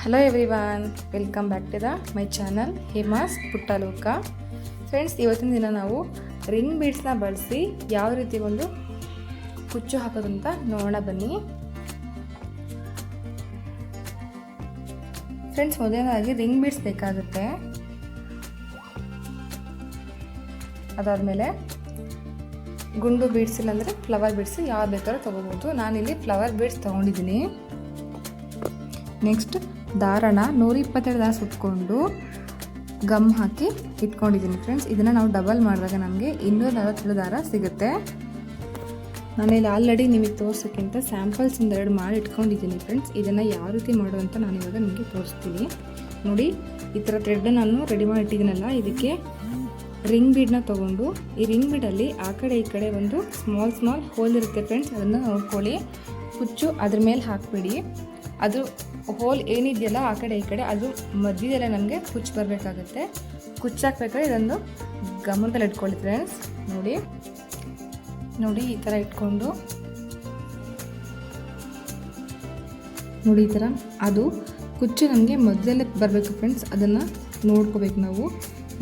Hello everyone, welcome back to my channel Hema's Puttaloka. Friends, ಇವತ್ತಿನ ದಿನ ನಾವು ರಿಂಗ್ ಬೀಡ್ಸ್ನ ಬಳಸಿ ಯಾವ ರೀತಿ ಒಂದು ಕುಚ್ಚು ಹಾಕೋದಂತ ನೋಡೋಣ ಬನ್ನಿ. ಫ್ರೆಂಡ್ಸ್, ಮೊದಲನೇದಾಗಿ ರಿಂಗ್ ಬೀಡ್ಸ್ ಬೇಕಾಗುತ್ತೆ. ಅದಾದಮೇಲೆ ಗುಂಡು ಬೀಡ್ಸ್ ಇಲ್ಲಾಂದರೆ ಫ್ಲವರ್ ಬೀಡ್ಸ್ ಯಾವ ಬೇಕಾದ್ರೂ ತೊಗೋಬೋದು. ನಾನಿಲ್ಲಿ ಫ್ಲವರ್ ಬೀಡ್ಸ್ ತೊಗೊಂಡಿದ್ದೀನಿ. ನೆಕ್ಸ್ಟ್ ದಾರನ 122 ದಾರ ಸುತ್ಕೊಂಡು ಗಮ್ ಹಾಕಿ ಇಟ್ಕೊಂಡಿದ್ದೀನಿ. ಫ್ರೆಂಡ್ಸ್, ಇದನ್ನು ನಾವು ಡಬಲ್ ಮಾಡಿದಾಗ ನಮಗೆ 247 ದಾರ ಸಿಗುತ್ತೆ. ನಾನಿಲ್ಲಿ ಆಲ್ರೆಡಿ ನಿಮಗೆ ತೋರಿಸೋಕ್ಕಿಂತ ಸ್ಯಾಂಪಲ್ಸಿಂದ 2 ಮಾಡಿ ಇಟ್ಕೊಂಡಿದ್ದೀನಿ. ಫ್ರೆಂಡ್ಸ್, ಇದನ್ನು ಯಾವ ರೀತಿ ಮಾಡೋದಂತ ನಾನು ಇವಾಗ ನಿಮಗೆ ತೋರಿಸ್ತೀನಿ. ನೋಡಿ, ಈ ಥರ ಥ್ರೆಡ್ ನಾನು ರೆಡಿ ಮಾಡಿ ಇಟ್ಟಿದ್ದೀನಲ್ಲ, ಇದಕ್ಕೆ ರಿಂಗ್ ಬೀಡನ್ನ ತೊಗೊಂಡು ಈ ರಿಂಗ್ ಬೀಡಲ್ಲಿ ಆ ಕಡೆ ಈ ಕಡೆ ಒಂದು ಸ್ಮಾಲ್ ಹೋಲ್ ಇರುತ್ತೆ. ಫ್ರೆಂಡ್ಸ್, ಅದನ್ನು ನೋಡ್ಕೊಳ್ಳಿ. ಕುಚ್ಚು ಅದ್ರ ಮೇಲೆ ಹಾಕಬೇಡಿ. ಅದು ಹೋಲ್ ಏನಿದೆಯಲ್ಲ ಆ ಕಡೆ ಈ ಕಡೆ, ಅದು ಮಧ್ಯದಲ್ಲೇ ನಮಗೆ ಕುಚ್ಚು ಬರಬೇಕಾಗುತ್ತೆ. ಕುಚ್ಚು ಹಾಕ್ಬೇಕಾದ್ರೆ ಇದೊಂದು ಗಮನದಲ್ಲಿ ಇಟ್ಕೊಳ್ಳಿ. ಫ್ರೆಂಡ್ಸ್, ನೋಡಿ ಈ ಥರ ಇಟ್ಕೊಂಡು ನೋಡಿ, ಈ ಥರ ಅದು ಕುಚ್ಚು ನಮಗೆ ಮಧ್ಯದಲ್ಲೇ ಬರಬೇಕು. ಫ್ರೆಂಡ್ಸ್, ಅದನ್ನು ನೋಡ್ಕೋಬೇಕು ನಾವು.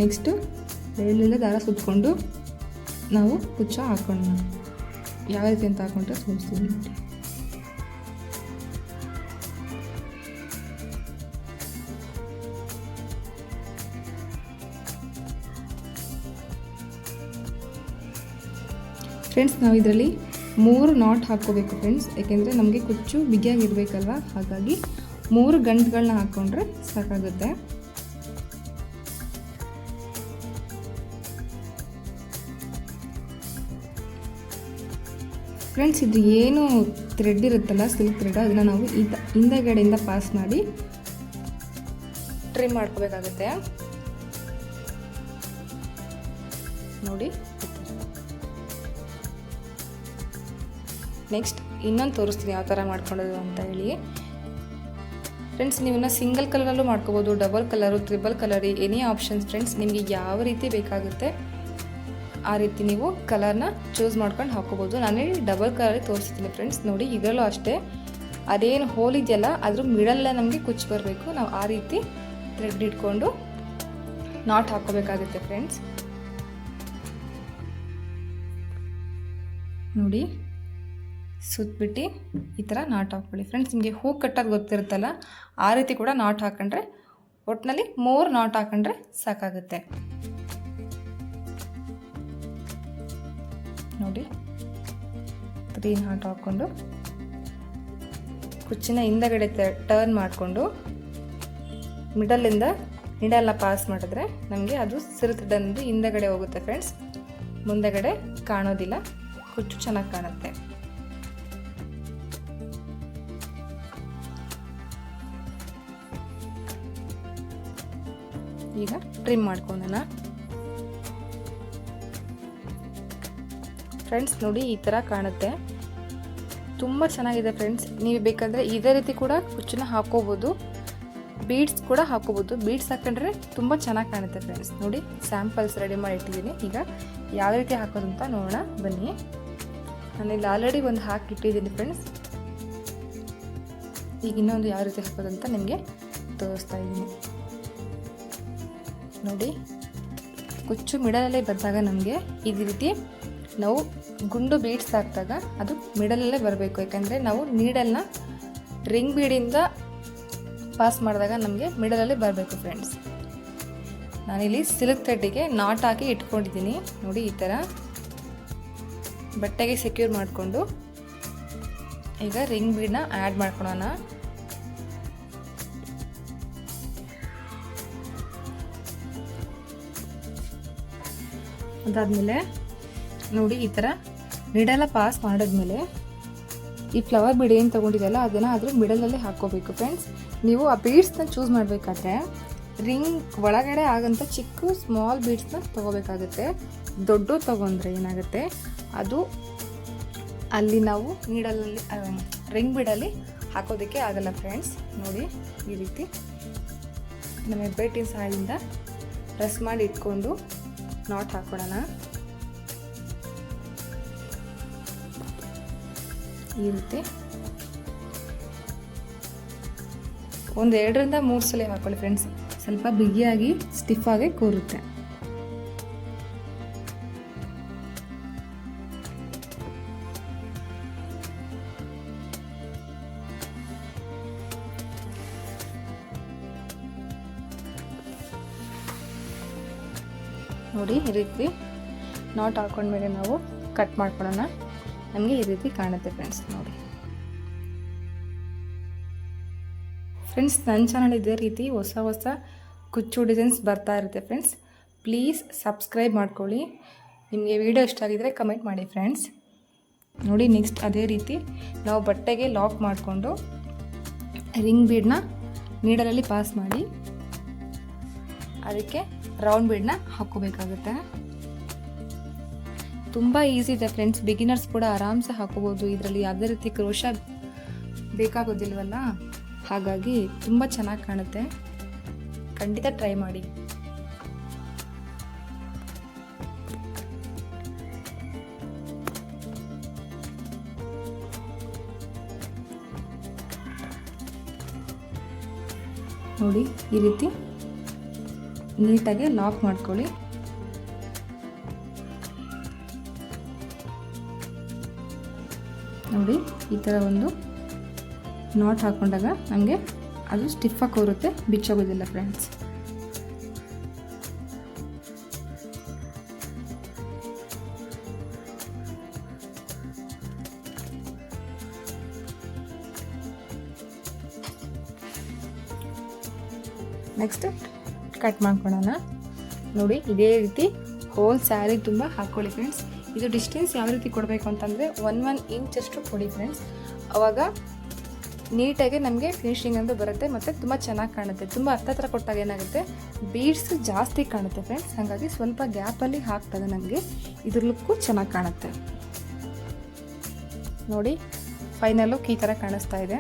ನೆಕ್ಸ್ಟು ಎಳ್ಳೆಲ್ಲ ದಾರ ಸುತ್ಕೊಂಡು ನಾವು ಕುಚ್ಚ ಹಾಕೋಣ. ಯಾವ ರೀತಿ ಅಂತ ಹಾಕೊಂಡ್ರೆ ತೋರಿಸ್ತೀನಿ ನೋಡಿ. ಫ್ರೆಂಡ್ಸ್, ನಾವು ಇದರಲ್ಲಿ 3 ನಾಟ್ ಹಾಕ್ಕೋಬೇಕು. ಫ್ರೆಂಡ್ಸ್, ಯಾಕೆಂದರೆ ನಮಗೆ ಕುಚ್ಚು ಬಿಗಿಯಾಗಿರ್ಬೇಕಲ್ವ, ಹಾಗಾಗಿ 3 ಗಂಟುಗಳನ್ನ ಹಾಕ್ಕೊಂಡ್ರೆ ಸಾಕಾಗುತ್ತೆ. ಫ್ರೆಂಡ್ಸ್, ಇದು ಏನು ಥ್ರೆಡ್ ಇರುತ್ತಲ್ಲ, ಸಿಲ್ಕ್ ಥ್ರೆಡ್, ಅದನ್ನು ನಾವು ಹಿಂದಗಡೆಯಿಂದ ಪಾಸ್ ಮಾಡಿ ಟ್ರಿಮ್ ಮಾಡ್ಕೋಬೇಕಾಗುತ್ತೆ. ನೋಡಿ, ನೆಕ್ಸ್ಟ್ ಇನ್ನೊಂದು ತೋರಿಸ್ತೀನಿ ಯಾವ ಥರ ಮಾಡ್ಕೊಳ್ಳೋದು ಅಂತ ಹೇಳಿ. ಫ್ರೆಂಡ್ಸ್, ನೀವನ್ನ ಸಿಂಗಲ್ ಕಲರಲ್ಲೂ ಮಾಡ್ಕೋಬೋದು, double colour, triple colour, any options. Friends, ನಿಮಗೆ ಯಾವ ರೀತಿ ಬೇಕಾಗುತ್ತೆ ಆ ರೀತಿ ನೀವು ಕಲರ್ನ ಚೂಸ್ ಮಾಡ್ಕೊಂಡು ಹಾಕೋಬೋದು. ನಾನಿಲ್ಲಿ ಡಬಲ್ ಕಲರಲ್ಲಿ ತೋರಿಸ್ತೀನಿ. ಫ್ರೆಂಡ್ಸ್, ನೋಡಿ, ಇದರಲ್ಲೂ ಅಷ್ಟೇ ಅದೇನು ಹೋಲ್ ಇದೆಯಲ್ಲ ಅದ್ರ ಮಿಡಲ್ಲೇ ನಮಗೆ ಕುಚ್ಚು ಬರಬೇಕು. ನಾವು ಆ ರೀತಿ ಥ್ರೆಡ್ ಇಟ್ಕೊಂಡು ನಾಟ್ ಹಾಕೋಬೇಕಾಗುತ್ತೆ. ಫ್ರೆಂಡ್ಸ್, ನೋಡಿ, ಸುತ್ತಬಿಟ್ಟು ಈ ಥರ ನಾಟ್ ಹಾಕ್ಕೊಳ್ಳಿ. ಫ್ರೆಂಡ್ಸ್, ನಿಮಗೆ ಹೂ ಕಟ್ಟೋದು ಗೊತ್ತಿರುತ್ತಲ್ಲ, ಆ ರೀತಿ ಕೂಡ ನಾಟ್ ಹಾಕೊಂಡ್ರೆ, ಒಟ್ಟಿನಲ್ಲಿ 3 ನಾಟ್ ಹಾಕೊಂಡ್ರೆ ಸಾಕಾಗುತ್ತೆ. ನೋಡಿ, 3 ನಾಟ್ ಹಾಕ್ಕೊಂಡು ಕುಚ್ಚಿನ ಹಿಂದಗಡೆ ಟರ್ನ್ ಮಾಡಿಕೊಂಡು ಮಿಡಲಿಂದ ನೀಡಲ್ನ ಪಾಸ್ ಮಾಡಿದ್ರೆ ನಮಗೆ ಅದು ಸಿರುತ್ತಡಂದು ಹಿಂದಗಡೆ ಹೋಗುತ್ತೆ. ಫ್ರೆಂಡ್ಸ್, ಮುಂದಗಡೆ ಕಾಣೋದಿಲ್ಲ, ಕುಚ್ಚು ಚೆನ್ನಾಗಿ ಕಾಣುತ್ತೆ. ಈಗ ಟ್ರಿಮ್ ಮಾಡ್ಕೊಳ್ಳೋಣ. ಫ್ರೆಂಡ್ಸ್, ನೋಡಿ, ಈ ಥರ ಕಾಣುತ್ತೆ. ತುಂಬ ಚೆನ್ನಾಗಿದೆ. ಫ್ರೆಂಡ್ಸ್, ನೀವು ಬೇಕಾದರೆ ಇದೇ ರೀತಿ ಕೂಡ ಕುಚ್ಚನ್ನ ಹಾಕೋಬೋದು, ಬೀಡ್ಸ್ ಕೂಡ ಹಾಕೋಬೋದು. ಬೀಡ್ಸ್ ಹಾಕೊಂಡ್ರೆ ತುಂಬ ಚೆನ್ನಾಗಿ ಕಾಣುತ್ತೆ. ಫ್ರೆಂಡ್ಸ್, ನೋಡಿ, ಸ್ಯಾಂಪಲ್ಸ್ ರೆಡಿ ಮಾಡಿ ಇಟ್ಟಿದ್ದೀನಿ. ಈಗ ಯಾವ ರೀತಿ ಹಾಕೋದು ಅಂತ ನೋಡೋಣ ಬನ್ನಿ. ನಾನಿಲ್ಲಿ ಆಲ್ರೆಡಿ ಒಂದು ಹಾಕಿಟ್ಟಿದ್ದೀನಿ. ಫ್ರೆಂಡ್ಸ್, ಈಗ ಇನ್ನೊಂದು ಯಾವ ರೀತಿ ಹಾಕೋದಂತ ನಿಮಗೆ ತೋರಿಸ್ತಾ ಇದ್ದೀನಿ. ನೋಡಿ, ಕುಚ್ಚು ಮಿಡಲಲ್ಲೇ ಬಂದಾಗ ನಮಗೆ ಈ ರೀತಿ ನಾವು ಗುಂಡು ಬೀಡ್ಸ್ ಹಾಕಿದಾಗ ಅದು ಮಿಡಲಲ್ಲೇ ಬರಬೇಕು. ಯಾಕಂದರೆ ನಾವು ನೀಡಲ್ನ ರಿಂಗ್ ಬೀಡಿಂದ ಪಾಸ್ ಮಾಡಿದಾಗ ನಮಗೆ ಮಿಡಲಲ್ಲೇ ಬರಬೇಕು. ಫ್ರೆಂಡ್ಸ್, ನಾನಿಲ್ಲಿ ಸಿಲ್ಕ್ ಥ್ರೆಡ್ಡಿಗೆ ನಾಟ್ ಹಾಕಿ ಇಟ್ಕೊಂಡಿದ್ದೀನಿ. ನೋಡಿ, ಈ ಥರ ಬಟ್ಟೆಗೆ ಸೆಕ್ಯೂರ್ ಮಾಡಿಕೊಂಡು ಈಗ ರಿಂಗ್ ಬೀಡನ್ನ ಆ್ಯಡ್ ಮಾಡ್ಕೊಳ್ಳೋಣ. ಅದಾದಮೇಲೆ ನೋಡಿ, ಈ ಥರ ಮಿಡಲ ಪಾಸ್ ಮಾಡಿದ್ಮೇಲೆ ಈ ಫ್ಲವರ್ ಬೀಡ್ ಏನು ತೊಗೊಂಡಿದೆಯಲ್ಲ ಅದನ್ನು ಅದ್ರ ಮಿಡಲಲ್ಲೇ ಹಾಕ್ಕೋಬೇಕು. ಫ್ರೆಂಡ್ಸ್, ನೀವು ಆ ಬೀಡ್ಸ್ನ ಚೂಸ್ ಮಾಡಬೇಕಾದ್ರೆ ರಿಂಗ್ ಒಳಗಡೆ ಆಗಂತ ಚಿಕ್ಕ ಸ್ಮಾಲ್ ಬೀಡ್ಸ್ನ ತೊಗೋಬೇಕಾಗುತ್ತೆ. ದೊಡ್ಡ ತೊಗೊಂಡ್ರೆ ಏನಾಗುತ್ತೆ, ಅದು ಅಲ್ಲಿ ನಾವು ನೀಡಲಲ್ಲಿ ರಿಂಗ್ ಬೀಡಲ್ಲಿ ಹಾಕೋದಕ್ಕೆ ಆಗಲ್ಲ. ಫ್ರೆಂಡ್ಸ್, ನೋಡಿ, ಈ ರೀತಿ ನಮ್ಮ ಹೆಬ್ಬೆಟ್ಟಿನ ಸಹಾಯದಿಂದ ಪ್ರೆಸ್ ಮಾಡಿ ಇಟ್ಕೊಂಡು ನಾಟ್ ಹಾಕೊಳ್ಳೋಣ. ಈ ರೀತಿ ಒಂದು 2ರಿಂದ 3 ಸಲ ಹಾಕೊಳ್ಳಿ ಫ್ರೆಂಡ್ಸ್, ಸ್ವಲ್ಪ ಬಿಗಿಯಾಗಿ ಸ್ಟಿಫಾಗಿ ಕೂರುತ್ತೆ. ನೋಡಿ ಈ ರೀತಿ ನಾಟ್ ಹಾಕೊಂಡ್ಮೇಲೆ ನಾವು ಕಟ್ ಮಾಡ್ಕೊಳ್ಳೋಣ. ನಮಗೆ ಈ ರೀತಿ ಕಾಣುತ್ತೆ ಫ್ರೆಂಡ್ಸ್. ನೋಡಿ ಫ್ರೆಂಡ್ಸ್, ನನ್ನ ಚಾನಲ್ ಇದೇ ರೀತಿ ಹೊಸ ಹೊಸ ಕುಚ್ಚು ಡಿಸೈನ್ಸ್ ಬರ್ತಾ ಇರುತ್ತೆ ಫ್ರೆಂಡ್ಸ್. ಪ್ಲೀಸ್ ಸಬ್ಸ್ಕ್ರೈಬ್ ಮಾಡ್ಕೊಳ್ಳಿ. ನಿಮಗೆ ವಿಡಿಯೋ ಇಷ್ಟ ಆಗಿದರೆ ಕಮೆಂಟ್ ಮಾಡಿ ಫ್ರೆಂಡ್ಸ್. ನೋಡಿ ನೆಕ್ಸ್ಟ್ ಅದೇ ರೀತಿ ನಾವು ಬಟ್ಟೆಗೆ ಲಾಕ್ ಮಾಡಿಕೊಂಡು ರಿಂಗ್ ಬೀಡನ್ನ ನೀಡಲಲ್ಲಿ ಪಾಸ್ ಮಾಡಿ ಅದಕ್ಕೆ ರೌಂಡ್ ಬೀಡನ್ನ ಹಾಕೋಬೇಕಾಗುತ್ತೆ. ತುಂಬ ಈಸಿ ಇದೆ ಫ್ರೆಂಡ್ಸ್, ಬಿಗಿನರ್ಸ್ ಕೂಡ ಆರಾಮ್ಸೆ ಹಾಕೋಬೋದು. ಇದರಲ್ಲಿ ಯಾವುದೇ ರೀತಿ ಕ್ರೋಶ ಬೇಕಾಗೋದಿಲ್ವಲ್ಲ, ಹಾಗಾಗಿ ತುಂಬ ಚೆನ್ನಾಗಿ ಕಾಣುತ್ತೆ. ಖಂಡಿತ ಟ್ರೈ ಮಾಡಿ. ನೋಡಿ ಈ ರೀತಿ ನೀಟಾಗಿ ಲಾಕ್ ಮಾಡ್ಕೊಳ್ಳಿ. ನೋಡಿ ಈ ಥರ ಒಂದು ನಾಟ್ ಹಾಕೊಂಡಾಗ ನಮಗೆ ಅದು ಸ್ಟಿಫಾಗಿ ಕೂರುತ್ತೆ, ಬಿಚ್ಚೋಗೋದಿಲ್ಲ ಫ್ರೆಂಡ್ಸ್. ನೆಕ್ಸ್ಟ್ ಕಟ್ ಮಾಡ್ಕೊಳ್ಳೋಣ. ನೋಡಿ ಇದೇ ರೀತಿ ಹೋಲ್ ಸ್ಯಾರಿ ತುಂಬ ಹಾಕ್ಕೊಳ್ಳಿ ಫ್ರೆಂಡ್ಸ್. ಇದು ಡಿಸ್ಟೆನ್ಸ್ ಯಾವ ರೀತಿ ಕೊಡಬೇಕು ಅಂತಂದರೆ 1 ಇಂಚ್ ಅಷ್ಟು ಕೊಡಿ ಫ್ರೆಂಡ್ಸ್. ಆವಾಗ ನೀಟಾಗಿ ನಮಗೆ ಫಿನಿಶಿಂಗ್ ಅಂತ ಬರುತ್ತೆ ಮತ್ತು ತುಂಬ ಚೆನ್ನಾಗಿ ಕಾಣುತ್ತೆ. ತುಂಬ ಹತ್ತಿರ ಕೊಟ್ಟಾಗ ಏನಾಗುತ್ತೆ, ಬೀಡ್ಸ್ ಜಾಸ್ತಿ ಕಾಣುತ್ತೆ ಫ್ರೆಂಡ್ಸ್. ಹಾಗಾಗಿ ಸ್ವಲ್ಪ ಗ್ಯಾಪಲ್ಲಿ ಹಾಕ್ದಾಗ ನಮಗೆ ಇದ್ರ ಲುಕ್ಕು ಚೆನ್ನಾಗಿ ಕಾಣುತ್ತೆ. ನೋಡಿ ಫೈನಲ್ ಲುಕ್ ಈ ಥರ ಕಾಣಿಸ್ತಾ ಇದೆ.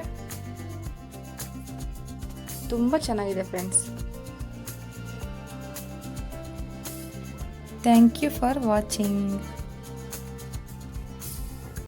ತುಂಬ ಚೆನ್ನಾಗಿದೆ friends. Thank you for watching.